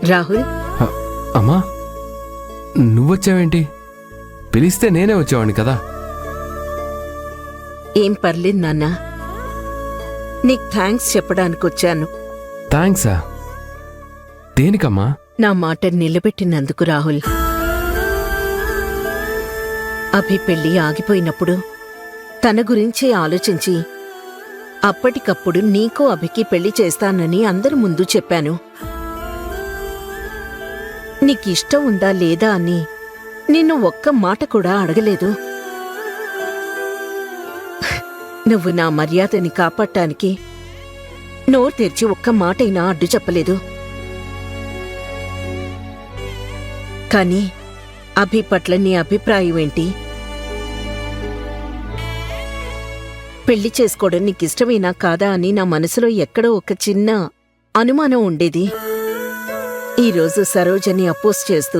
రాహుల్, అమ్మా నువ్వొచ్చావేంటి? పిలిస్తే నేనే వచ్చేవాడిని కదా. ఏం పర్లేదు నాన్న, నీకు థ్యాంక్స్ చెప్పడానికి వచ్చాను. థ్యాంక్సా? దేనికమ్మా? నా మాట నిలబెట్టినందుకు రాహుల్. అభి పెళ్లి ఆగిపోయినప్పుడు తన గురించే ఆలోచించి అప్పటికప్పుడు నీకు అభికి పెళ్లి చేస్తానని అందరి ముందు చెప్పాను. నీకిష్టం ఉందా లేదా అని నిన్ను ఒక్క మాట కూడా అడగలేదు. నువ్వు నా మర్యాదని కాపాడటానికి నోరు తెరిచి ఒక్క మాటైనా అడ్డు చెప్పలేదు. కాని అభి పట్ల నీ అభిప్రాయం ఏంటి? పెళ్లి చేసుకోవడం నీకిష్టమేనా కాదా అని నా మనసులో ఎక్కడో ఒక చిన్న అనుమానం ఉండేది. ఈరోజు సరోజని అపోజ్ చేస్తూ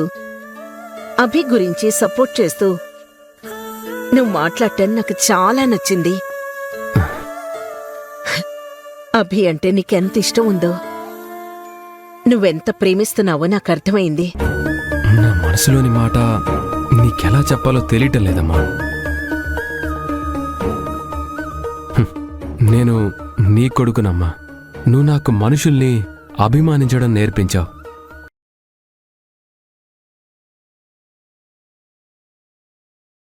అభి గురించి సపోర్ట్ చేస్తూ నువ్వు మాట్లాడటం నాకు చాలా నచ్చింది. అభి అంటే నీకెంత ఇష్టం ఉందో, నువ్వెంత ప్రేమిస్తున్నావో నాకు అర్థమైంది. నా మనసులోని మాట నీకెలా చెప్పాలో తెలియటం లేదమ్మా. నేను నీ కొడుకునమ్మా. నువ్వు నాకు మనుషుల్ని అభిమానించడం నేర్పించావు.